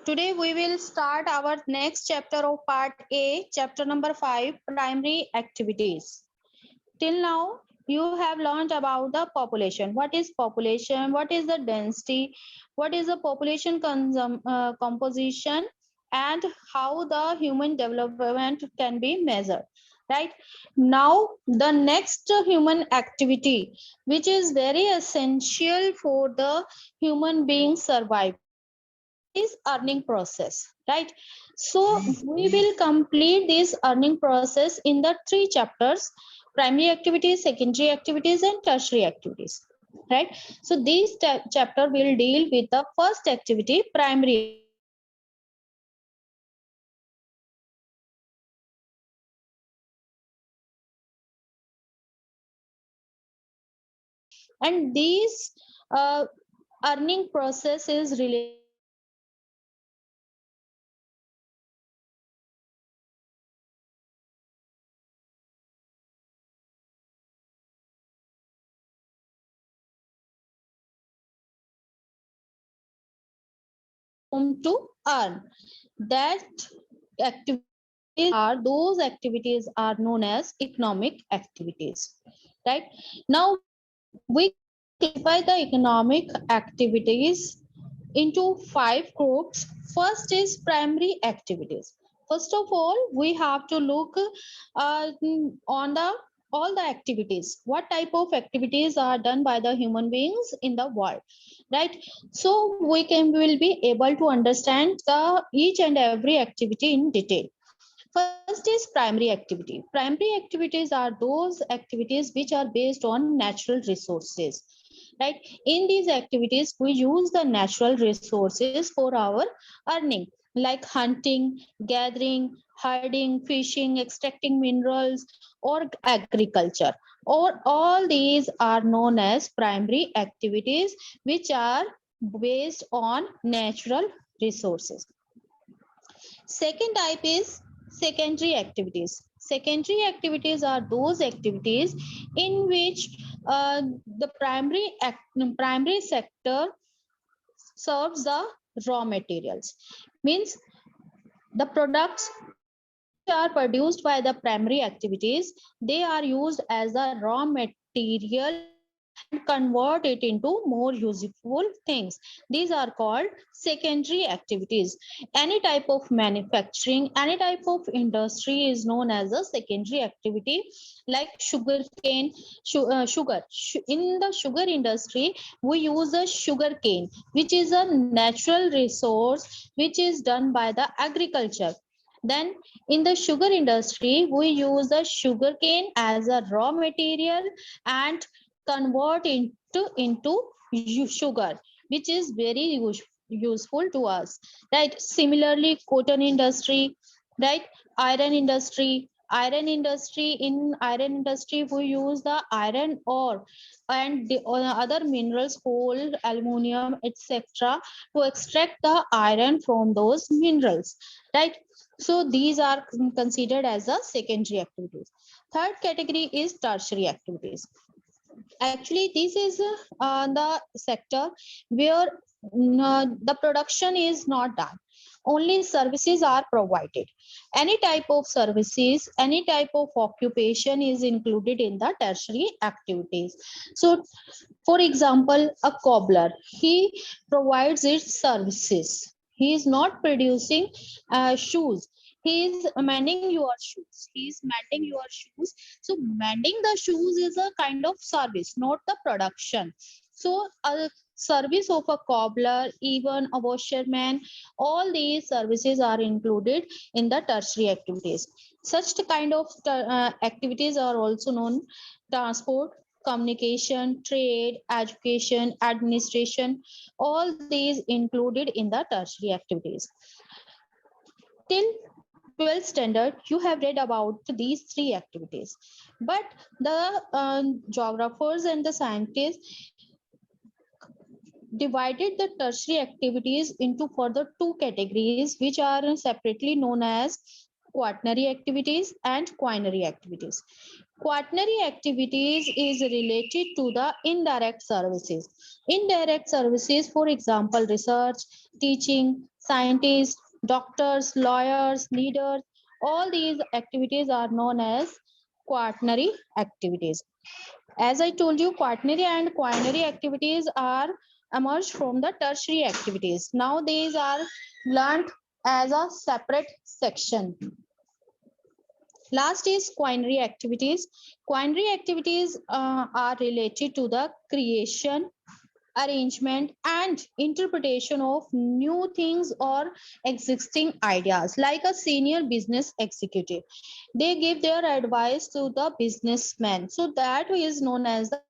Today we will start our next chapter of part A, chapter number 5, primary activities. Till now, you have learned about the population. What is population? What is the density? What is the population composition? And how the human development can be measured. Right now, the next human activity, which is very essential for the human being survival, that is earning process, right? So we will complete this earning process in the three chapters: primary activities, secondary activities, and tertiary activities, right? So this chapter will deal with the first activity, primary activities. And this earning process is related to the whom to earn. That activities are those activities are known as economic activities, right? Now we can classify the economic activities into 5 groups. First is primary activities. First of all, we have to look on the all the activities. What type of activities are done by the human beings in the world, right? So will be able to understand the each and every activity in detail. First is primary activity. Primary activities are those activities which are based on natural resources, right? In these activities, we use the natural resources for our earning, like hunting, gathering, herding, fishing, extracting minerals, or agriculture. Or all these are known as primary activities, which are based on natural resources. Second type is secondary activities. Secondary activities are those activities in which the primary sector serves the raw materials. Means the products which are produced by the primary activities, they are used as a raw material and convert it into more useful things. These are called secondary activities. Any type of manufacturing, any type of industry is known as a secondary activity, like sugar cane, sugar. In the sugar industry, we use a sugar cane, which is a natural resource which is done by the agriculture. Then in the sugar industry, we use the sugar cane as a raw material and convert into sugar, which is very useful to us, right? Similarly, cotton industry, right? Iron industry. In iron industry, we use the iron ore and the other minerals, coal, aluminum, etc., to extract the iron from those minerals, right? So these are considered as a secondary activities. Third category is tertiary activities. Actually, this is the sector where the production is not done, only services are provided. Any type of services, any type of occupation is included in the tertiary activities. So for example, a cobbler, he provides its services. He is not producing shoes. He is mending your shoes. He is mending your shoes. So mending the shoes is a kind of service, not the production. So a service of a cobbler, even a washerman, all these services are included in the tertiary activities. Such kind of activities are also known transport, communication, trade, education, administration, all these included in the tertiary activities. Till 12th standard, you have read about these three activities. But the geographers and the scientists divided the tertiary activities into further two categories, which are separately known as quaternary activities and quinary activities. Quaternary activities is related to the indirect services. Indirect services, for example, research, teaching, scientists, doctors, lawyers, leaders. All these activities are known as quaternary activities. As I told you, quaternary and quinary activities are emerged from the tertiary activities. Now these are learned as a separate section. Last is quinary activities. Quinary activities are related to the creation, arrangement, and interpretation of new things or existing ideas. Like a senior business executive, they give their advice to the businessman, so that is known as the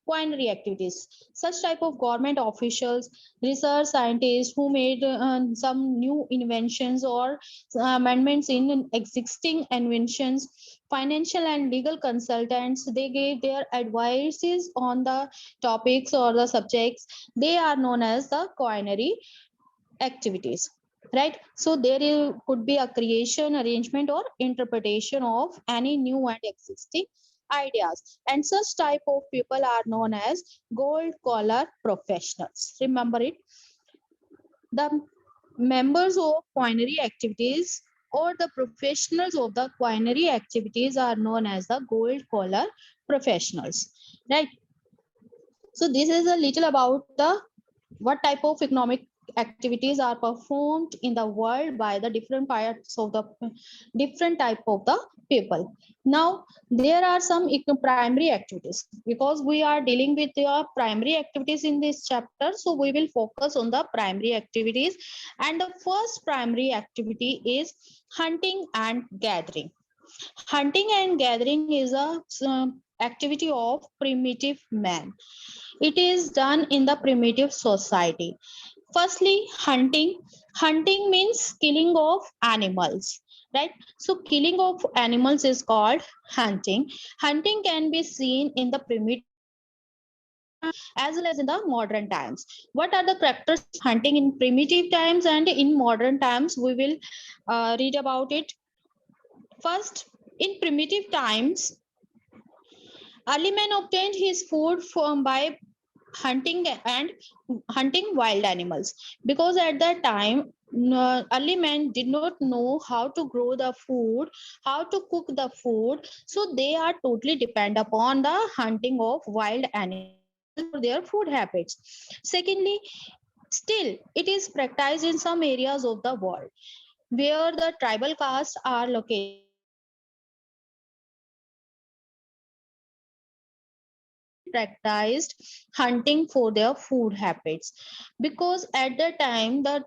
quinary activities. Such type of government officials, research scientists who made some new inventions or amendments in existing inventions, financial and legal consultants, they gave their advices on the topics or the subjects. They are known as the quinary activities, right? So could be a creation, arrangement, or interpretation of any new and existing ideas, and such type of people are known as gold collar professionals. Remember it. The members of quinary activities or the professionals of the quinary activities are known as the gold collar professionals, right? So this is a little about the what type of economic activities are performed in the world by the different parts of the different type of the people. Now there are some primary activities, because we are dealing with the primary activities in this chapter, so we will focus on the primary activities. And the first primary activity is hunting and gathering. Hunting and gathering is a activity of primitive man. It is done in the primitive society. Firstly, hunting. Hunting means killing of animals, right? So killing of animals is called hunting. Hunting can be seen in the primitive as well as in the modern times. What are the characters of hunting in primitive times and in modern times? We will read about it. First, in primitive times, early man obtained his food from by hunting and hunting wild animals, because at that time early men did not know how to grow the food, how to cook the food, so they are totally depend upon the hunting of wild animals for their food habits. Secondly, still it is practiced in some areas of the world where the tribal castes are located. Still practiced hunting for their food habits, because at the time the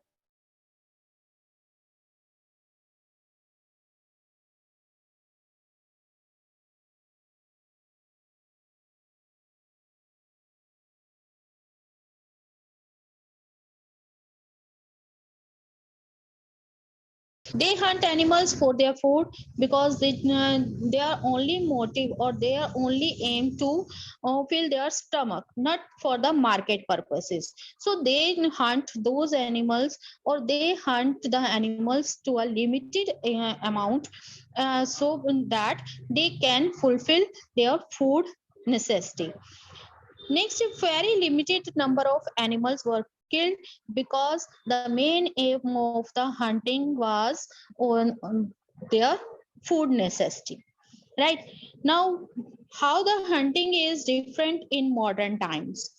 they hunt animals for their food, because their only motive or their only aim to fill their stomach, not for the market purposes. So they hunt those animals, or they hunt the animals to a limited amount, so that they can fulfill their food necessity. Next, a very limited number of animals were killed, because the main aim of the hunting was on their food necessity. Right now, how the hunting is different in modern times.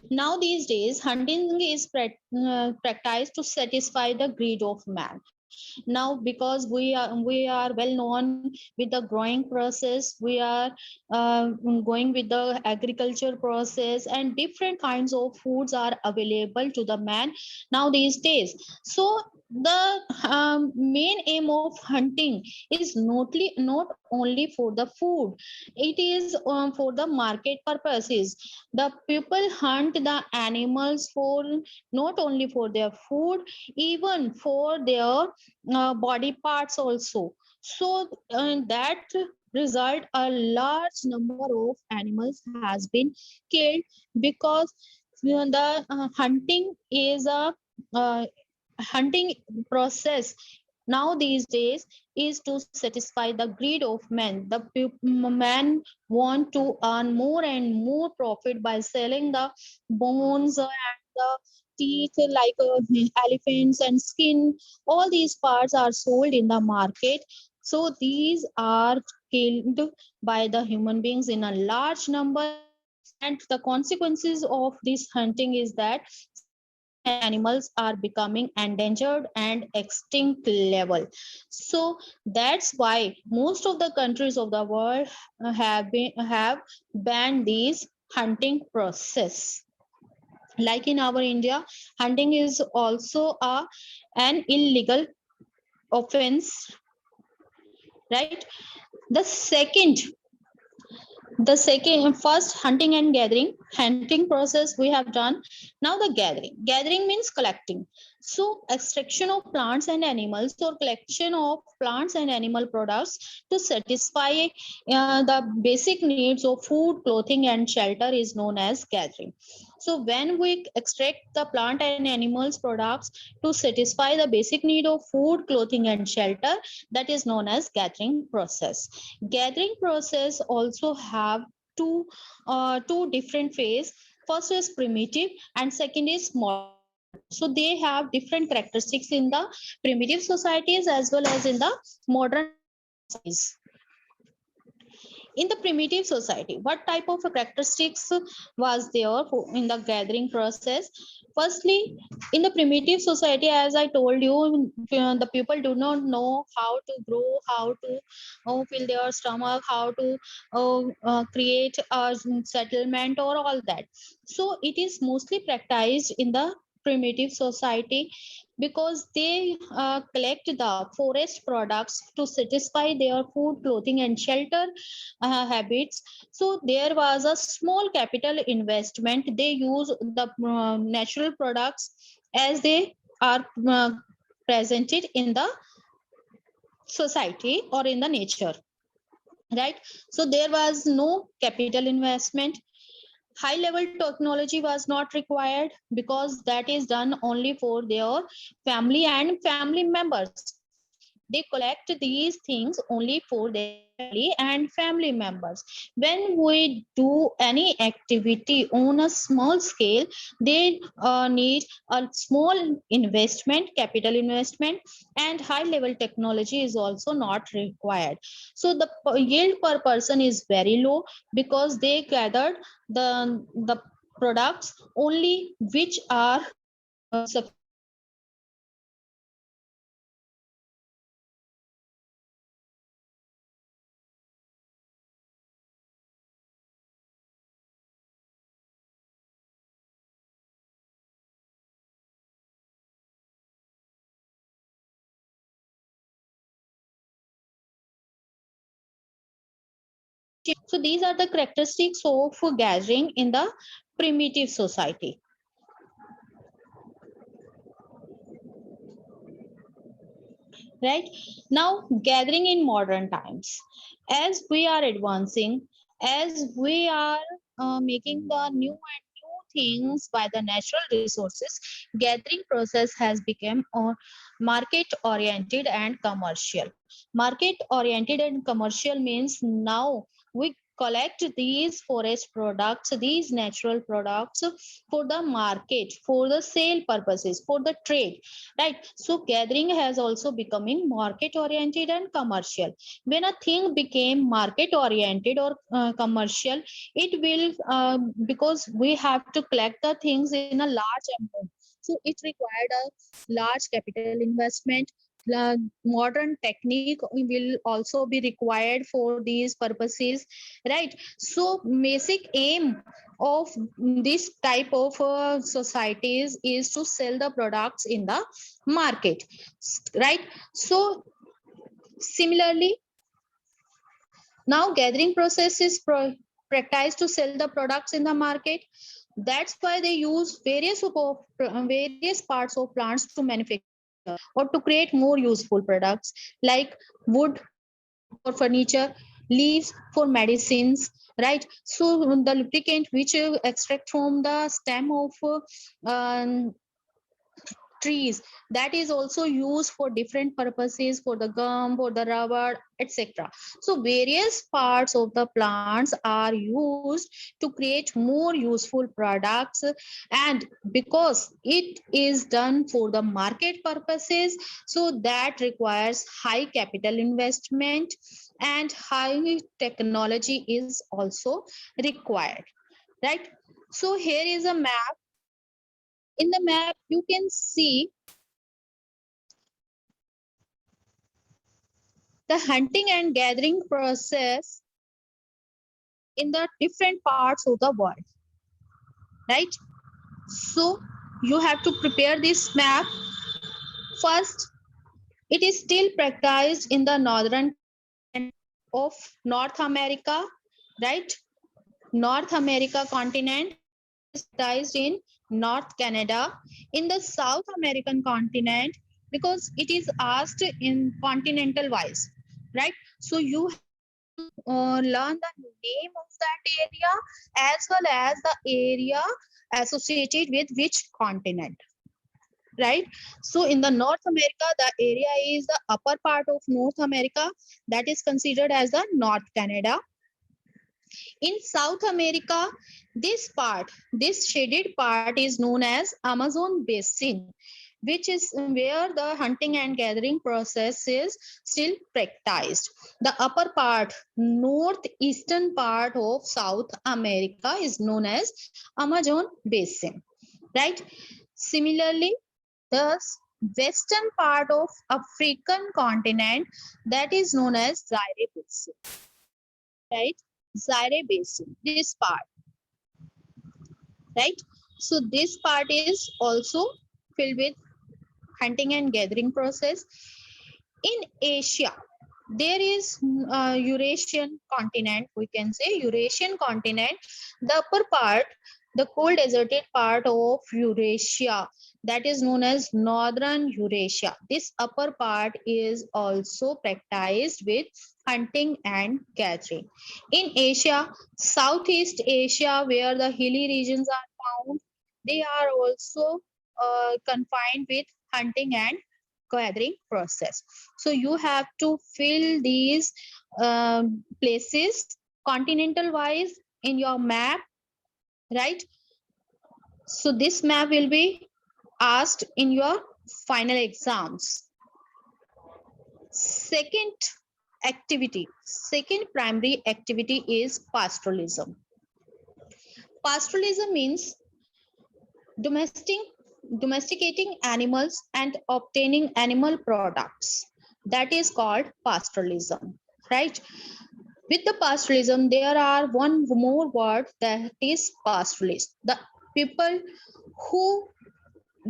Now these days, hunting is practiced to satisfy the greed of man. Now because we are well known with the growing process, we are going with the agriculture process, and different kinds of foods are available to the man now these days. So the main aim of hunting is not only for the food, it is for the market purposes. The people hunt the animals for not only for their food, even for their body parts also. So that result, a large number of animals has been killed, because the hunting is a uh, hunting process now these days is to satisfy the greed of men. The man want to earn more and more profit by selling the bones and the teeth like elephants and skin. All these parts are sold in the market. So these are killed by the human beings in a large number, and the consequences of this hunting is that certain animals are becoming endangered and extinct level. So that's why most of the countries of the world have banned these hunting process. Like in our India, hunting is also an illegal offense, right? The second first hunting and gathering, hunting process we have done. Now the gathering means collecting. So extraction of plants and animals, or collection of plants and animal products to satisfy the basic needs of food, clothing and shelter is known as gathering. So when we extract the plant and animals products to satisfy the basic need of food, clothing and shelter, that is known as gathering process. Gathering process also have two different phase. First is primitive and second is modern. So they have different characteristics in the primitive societies as well as in the modern societies. In the primitive society, what type of characteristics was there in the gathering process? Firstly, in the primitive society, as I told you, the people do not know how to grow, how to fill their stomach, how to create a settlement or all that. So it is mostly practiced in the primitive society, because they collect the forest products to satisfy their food, clothing and shelter habits. So there was a small capital investment. They use the natural products as they are presented in the society or in the nature, right? So there was no capital investment. High level technology was not required, because that is done only for their family and family members. They collect these things only for their family and family members. When we do any activity on a small scale, they need a small investment, capital investment, and high level technology is also not required. So the yield per person is very low, because they gathered the products only which are sufficient for their family members. So they collect the so these are the characteristics of gathering in the primitive society, right? Now gathering in modern times, as we are advancing, as we are making the new and new things by the natural resources, gathering process has become market oriented and commercial. Market oriented and commercial means now we collect these forest products, these natural products for the market, for the sale purposes, for the trade, right? So gathering has also becoming market oriented and commercial. When a thing became market oriented or commercial, it will because we have to collect the things in a large amount, so it required a large capital investment. Modern technique will also be required for these purposes, right? So basic aim of this type of societies is to sell the products in the market, right? So similarly, now gathering process is practiced to sell the products in the market. That's why they use various parts of plants to manufacture or to create more useful products, like wood for furniture, leaves for medicines, right? So the lubricant which extract from the stem of um, trees that is also used for different purposes, for the gum, for the rubber, etc. So various parts of the plants are used to create more useful products, and because it is done for the market purposes, so that requires high capital investment and high technology is also required, right? So here is a map. In the map you can see the hunting and gathering process in the different parts of the world, right? So you have to prepare this map. First, it is still practiced in the northern of North America, right? North America continent is practiced in North Canada, in the South American continent, because it is asked in continental wise, right? So you learn the name of that area as well as the area associated with which continent, right? So in the North America, the area is the upper part of North America, that is considered as the North Canada. In South America, this shaded part is known as Amazon Basin, which is where the hunting and gathering process is still practiced. The upper part, northeastern part of South America is known as Amazon Basin, right? Similarly, the western part of African continent, that is known as Zaire Basin, right? Zaire Basin, this part, right? So this part is also filled with hunting and gathering process. In Asia, there is Eurasian continent, we can say Eurasian continent, the upper part, the cold deserted part of Eurasia, that is known as Northern Eurasia. This upper part is also practiced with hunting and gathering. In Asia, Southeast Asia, where the hilly regions are found, they are also confined with hunting and gathering process. So you have to fill these places continental wise in your map, right? So this map will be asked in your final exams. Second primary activity is pastoralism. Pastoralism means domesticating animals and obtaining animal products. That is called pastoralism, right? With the pastoralism, there are one more word, that is pastoralist. The people who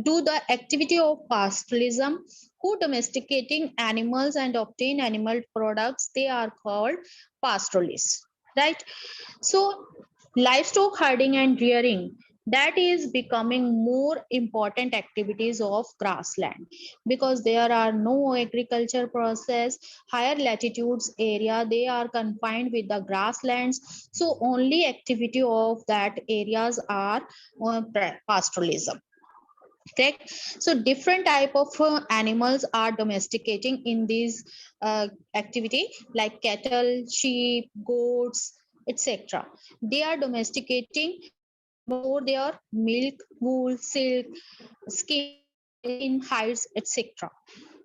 do the activity of pastoralism, who domesticating animals and obtain animal products, they are called pastoralists, right? So livestock herding and rearing, that is becoming more important activities of grassland, because there are no agriculture process. Higher latitudes area, they are confined with the grasslands, so only activity of that areas are pastoralism. Correct. So different type of animals are domesticating in this activity, like cattle, sheep, goats, etc. They are domesticating for their milk, wool, silk, skin, in hides, etc.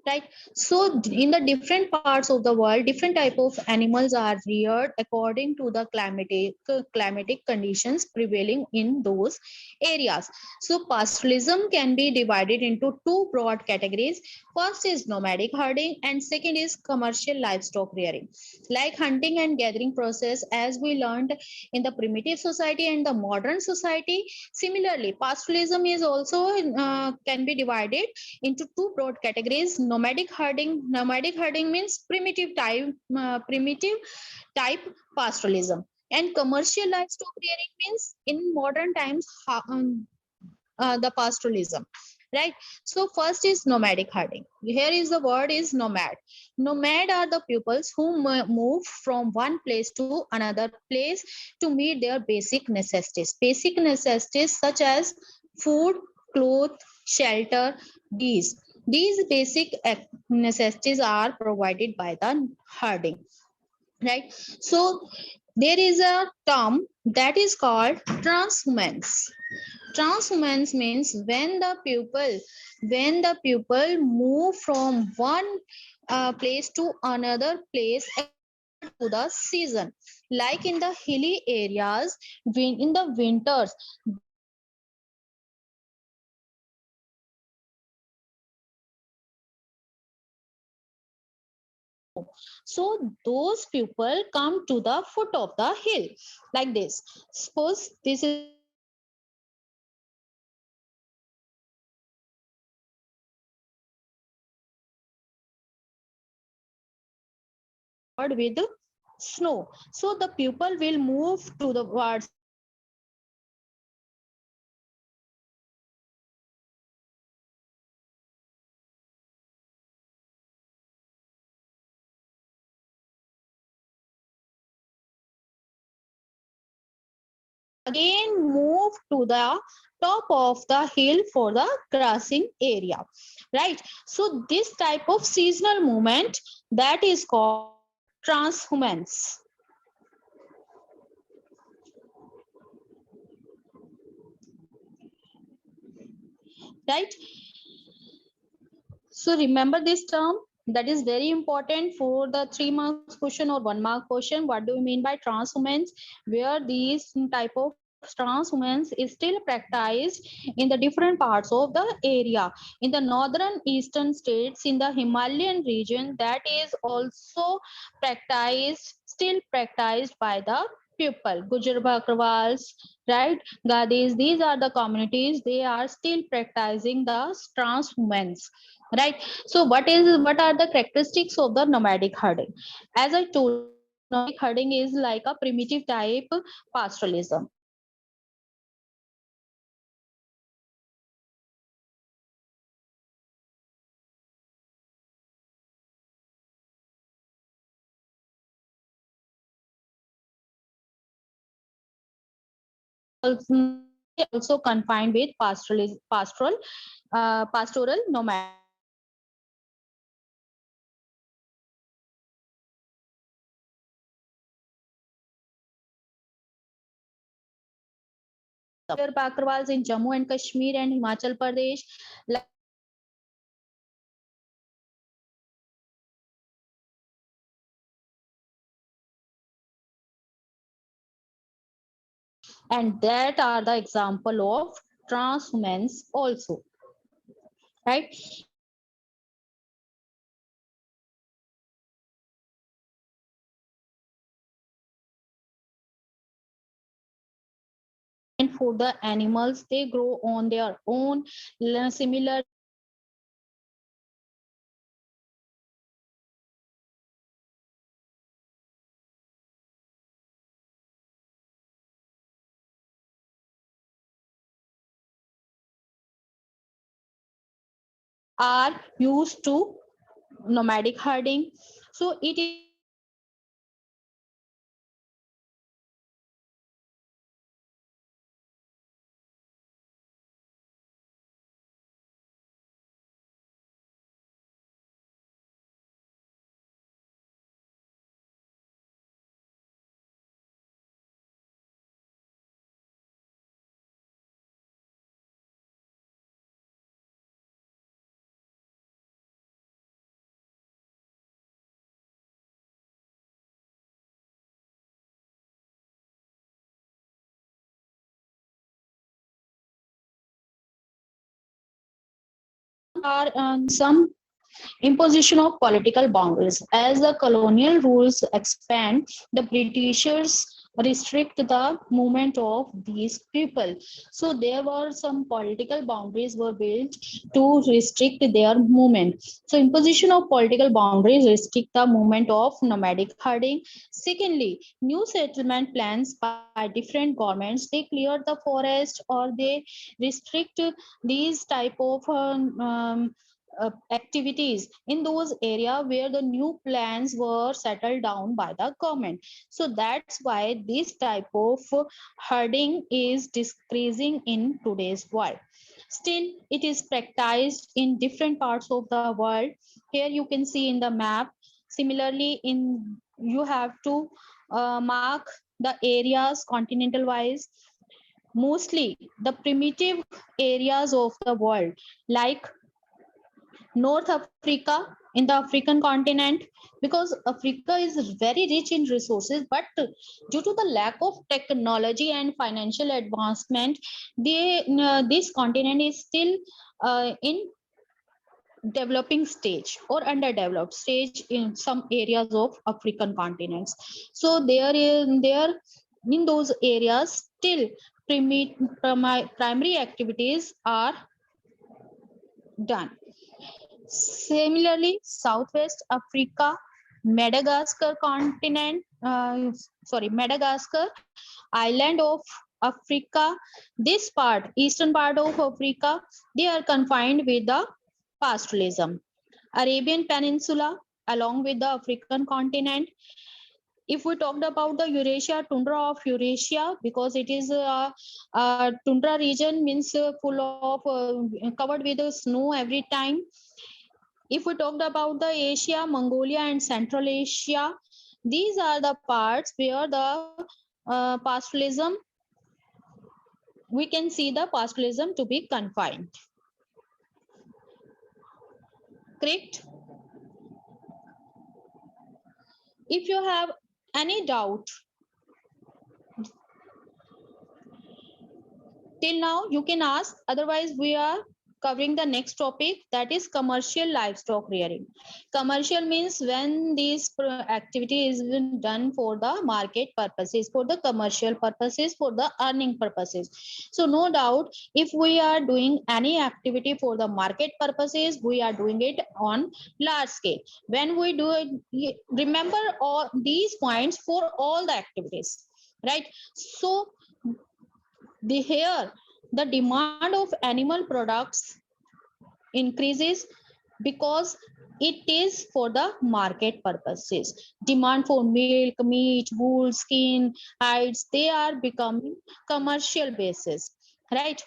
Right. So in the different parts of the world, different type of animals are reared according to the climatic conditions prevailing in those areas. So pastoralism can be divided into two broad categories. First is nomadic herding and second is commercial livestock rearing. Like hunting and gathering process, as we learned in the primitive society and the modern society, similarly pastoralism is also can be divided into two broad categories. Nomadic herding means primitive type pastoralism, and commercial livestock rearing means in modern times the pastoralism, right? So first is nomadic herding. Here is the word is nomad are the pupils who move from one place to another place to meet their basic necessities such as food, clothes, shelter. These basic necessities are provided by the herding, right? So there is a term that is called transhumance. Transhumance means when the pupil move from one place to another place to the season, like in the hilly areas, in the winters. So those people come to the foot of the hill like this. Suppose this is covered with snow. So the pupil will move to the wards again move to the top of the hill for the crossing area, right? So this type of seasonal movement, that is called transhumance, right? So remember this term, that is very important for the 3 marks question or 1 mark question. What do you mean by transhumance? Where these type of transhumance is still practiced in the different parts of the area. In the northern eastern states, in the Himalayan region, that is also still practiced by the people. Gujar Bakrwals, right? Gadis, these are the communities, they are still practicing the transhumance, right? So what are the characteristics of the nomadic herding? As I told, nomadic herding is like a primitive type pastoralism. Also confined with pastoral nomad. Bakrwals in Jammu and Kashmir and Himachal Pradesh, and that are the example of transhumance also, right? And for the animals, they grow on their own, similar are used to nomadic herding. So it is are some imposition of political boundaries. As the colonial rules expand, the Britishers restrict the movement of these people. So there were some political boundaries were built to restrict their movement. So imposition of political boundaries restrict the movement of nomadic herding. Secondly, new settlement plans by different governments, they clear the forest or they restrict these type of activities in those area where the new plans were settled down by the government. So that's why this type of herding is decreasing in today's world. Still, it is practiced in different parts of the world. Here you can see in the map. Similarly, in you have to mark the areas continental wise. Mostly the primitive areas of the world, like North Africa in the African continent, because Africa is very rich in resources, but due to the lack of technology and financial advancement, this continent is still in developing stage or underdeveloped stage in some areas of African continents. So there in those areas still primary activities are done. Similarly, Southwest Africa, Madagascar continent, Madagascar, island of Africa, this part, eastern part of Africa, they are confined with the pastoralism. Arabian Peninsula, along with the African continent. If we talked about the Eurasia, tundra of Eurasia, because it is a tundra region, means full of covered with snow every time. If we talked about the Asia, Mongolia and Central Asia, these are the parts where the pastoralism, we can see the pastoralism to be confined. Correct? If you have any doubt till now, you can ask. Otherwise, we are covering the next topic, that is commercial livestock rearing. Commercial means when this activity is done for the market purposes, for the commercial purposes, for the earning purposes. So no doubt, if we are doing any activity for the market purposes, we are doing it on large scale. When we do it, remember all these points for all the activities, right? So here the demand of animal products increases because it is for the market purposes. Demand for milk, meat, wool, skin, hides, they are becoming commercial basis, right?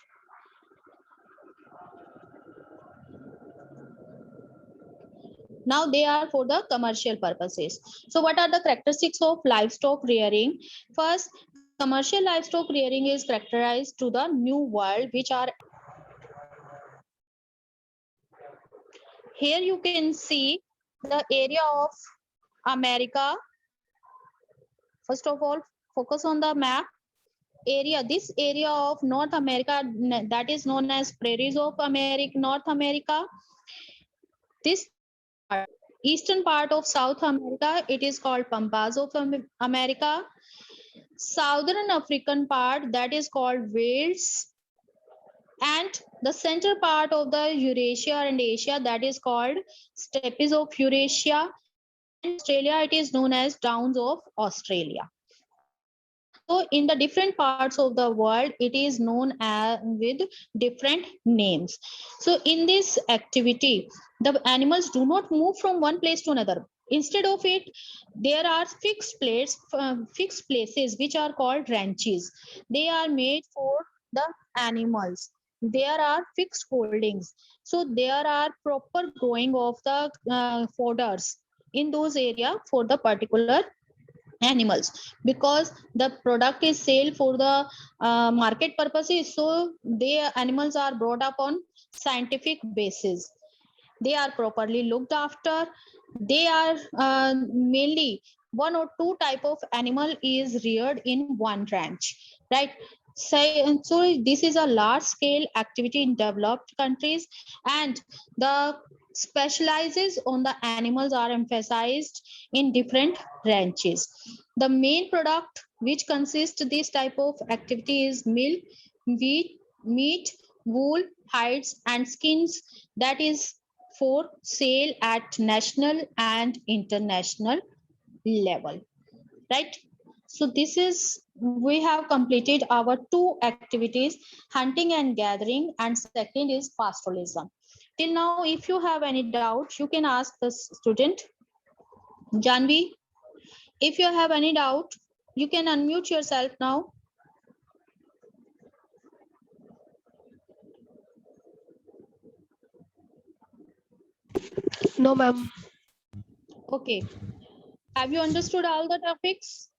Now they are for the commercial purposes. So what are the characteristics of livestock rearing? First, commercial livestock rearing is characterized to the new world, which are, here you can see the area of America. First of all, focus on the map. Area, this area of North America, that is known as prairies of America, North America. This part, eastern part of South America, it is called Pampas of America. Southern African part, that is called Wales. And the center part of the Eurasia and Asia, that is called steppes of Eurasia. And Australia, it is known as downs of Australia. Right? So in the different parts of the world, it is known as with different names. So in this activity, the animals do not move from one place to another. Instead of it, there are fixed places which are called ranches. They are made for the animals. There are fixed holdings. So there are proper growing of the fodders in those areas for the particular animals, because the product is sale for the market purposes. So the animals are brought up on scientific basis. They are properly looked after. They are mainly one or two type of animal is reared in one ranch, right? So this is a large scale activity in developed countries, and the specializes on the animals are emphasized in different ranches. The main product which consists this type of activity is milk, meat, wool, hides and skins, that is for sale at national and international level, right? So this is, we have completed our two activities, hunting and gathering, and second is pastoralism. Till now, if you have any doubt, you can ask the student. Janvi, if you have any doubt, you can unmute yourself now. No, ma'am. Okay. Have you understood all the topics?